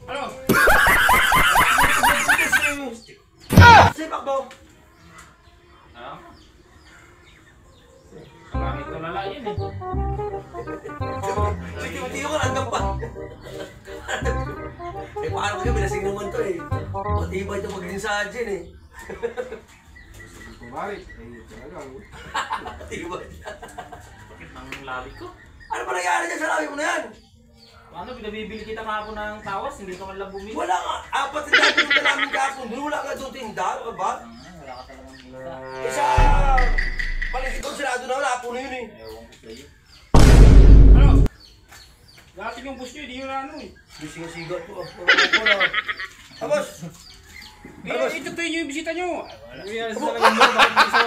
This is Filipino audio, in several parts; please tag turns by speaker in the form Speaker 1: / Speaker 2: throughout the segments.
Speaker 1: Ano?
Speaker 2: Sipak mo.
Speaker 1: Ano? Kamamit ko na lang yun eh.
Speaker 2: Hindi ko random pa. Eh paano kami lasing naman to eh. Matibay ito magiging sa dyan eh.
Speaker 3: Kumari, talaga.
Speaker 2: Matibay.
Speaker 1: Bakit nang labi ko?
Speaker 2: Ano ba nangyari dyan sa labi mo na yan?
Speaker 1: Ano, pinabibili kita kahapon ng tawas, hindi ka man lang bumili.
Speaker 2: Wala nga. Apat na dati yung namin kahapon. Wala nga doon tinda. Ano ba?
Speaker 1: Wala ka talagang kita.
Speaker 2: Isa. Paligid doon sila doon na wala po na yun eh.
Speaker 1: Ewan ko sa'yo.
Speaker 3: Ano? Dati yung bus nyo, hindi yun ano eh.
Speaker 2: Sigat po. Wala po na. Tapos.
Speaker 3: Eh, itutuloy nyo yung bisita nyo.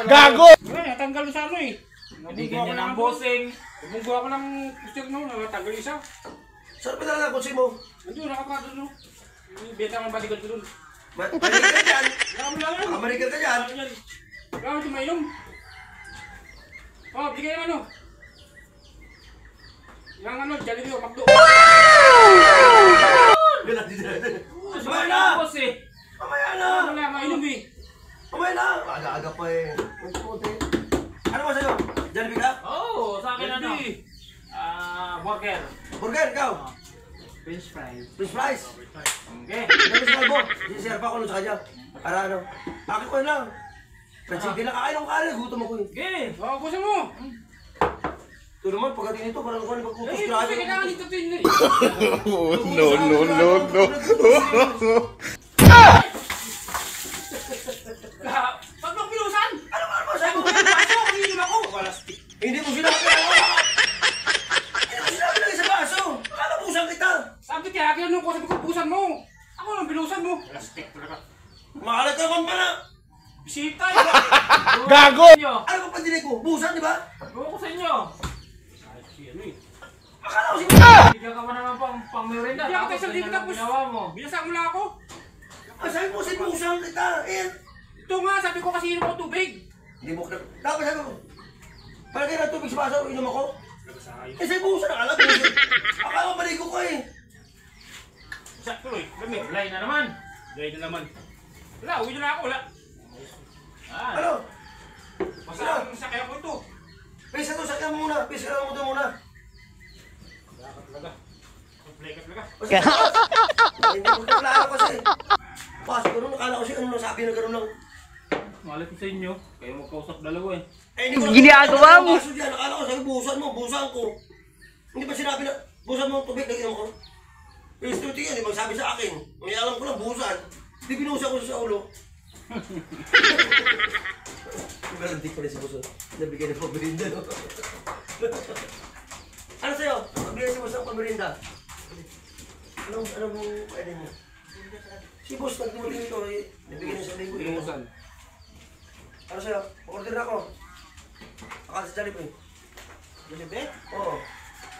Speaker 4: Gago!
Speaker 3: Wala, natanggal sa ano eh.
Speaker 1: Hindi ganyan ang bossing.
Speaker 3: Bumunggo ako ng puster no, natanggal isa.
Speaker 2: Saan pa talaga kutsi mo?
Speaker 3: Nandun, nakapado no. Benta ng bodyguard ko dun.
Speaker 2: Marigal ka dyan.
Speaker 3: Wala mo lang yan.
Speaker 2: Marigal ka dyan.
Speaker 3: Wala mo mainom. Oh, bigay yung ano. Yung ano, Jollibee o Macdo.
Speaker 2: Mamaya na!
Speaker 1: Boss eh.
Speaker 2: Mamaya na!
Speaker 3: Wala, mainom eh.
Speaker 2: Mamaya na! Aga-aga pa eh. Ano ba sa'yo? Jollibee ka?
Speaker 1: Oo, sa akin ano?
Speaker 3: Jollibee.
Speaker 1: Burger.
Speaker 2: Burger, ikaw?
Speaker 1: French fries.
Speaker 2: French fries?
Speaker 1: Okay.
Speaker 2: Dami sa kalbo. Sisirap ako nun sa kanya. Para ano? Bakit ko yun lang? Sige lang, kakain ng kanin. Gutom ako eh.
Speaker 1: Okay.
Speaker 3: Oh, gusto mo.
Speaker 2: Ito naman, pagdating nito, parang kung ano pagkutos
Speaker 3: Eh,
Speaker 2: grabe.
Speaker 3: kasi kailangan ito din eh.
Speaker 4: No.
Speaker 3: Pag mo pinusan!
Speaker 2: Ano ba
Speaker 3: Sabi
Speaker 2: sabi
Speaker 3: ko
Speaker 2: mo?
Speaker 3: kayo baso, kanino ako? Walastik.
Speaker 2: Hindi mo sinabi na ako. Hindi mo sinabi lang sa baso. Akala busan kita.
Speaker 3: Sabi kaya kinanong ko, sabi ko busan mo. Ako lang binusan mo. Walastik talaga.
Speaker 2: Makalat ka naman pala.
Speaker 3: Bisita eh.
Speaker 4: Gago!
Speaker 2: Ano ba pandinig ko? Busan, di ba?
Speaker 1: Gawa ko sa inyo.
Speaker 3: Ay, si ano eh.
Speaker 2: Akala ko si
Speaker 1: Bigyan ka pa naman pang merinda.
Speaker 3: Hindi ako tayo
Speaker 1: Tapos
Speaker 3: sa
Speaker 1: ganyan
Speaker 3: libre
Speaker 1: lang
Speaker 3: tapos.
Speaker 1: ginawa mo.
Speaker 3: Binasa mo lang ako.
Speaker 2: Sabi mo si busan kita. Eh,
Speaker 3: Ito nga, sabi ko kasi inom ako tubig.
Speaker 2: hindi mo kaya. Tapos sabi mo, palagay ng tubig sa baso, inom ako. Eh, sa busan, akala ko. Akala ko maligo ka eh.
Speaker 3: Sa tuloy, lamig.
Speaker 1: Lay na naman.
Speaker 3: Gaya na naman. Wala, uwi na ako, wala.
Speaker 2: Ano?
Speaker 3: Basta ang sakya ko ito.
Speaker 2: Pisa to, sakyan mo muna. Pisa ka mo muna.
Speaker 3: Wala ka talaga. Komplay ka talaga.
Speaker 2: Basta hindi ko klaro kasi. Pasok ko nun, akala ko siya ano nasabi na gano'n lang.
Speaker 1: Malay ko sa inyo. Kayo magkausap dalawa eh.
Speaker 2: Eh, hindi ko
Speaker 4: Ginagawa mo.
Speaker 2: Baso dyan, akala ko sabi busan mo, busan ko. Hindi ba sinabi na, busan mo ang tubig, nag-inom ko? Pistuti yan, di magsabi sa akin. May alam ko lang, busan. Hindi binusa ko sa ulo. Pero hindi ko rin si busan. Nabigyan ng paberinda, no? Ano sa'yo? Magbigay si busan ng paberinda. Ano mo pwede mo? Si boss, pag dumating ito, eh, nabigyan niya sa linggo.
Speaker 3: Pinusan.
Speaker 2: Ano sa'yo? Order na ako. Akala sa Jollibee.
Speaker 3: Jollibee?
Speaker 2: Oo.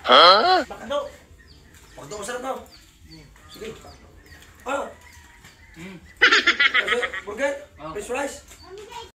Speaker 4: Huh?
Speaker 2: Bakdo. Bakdo, masarap na. Sige. Ano? Burger?
Speaker 1: Oh.
Speaker 2: French fries?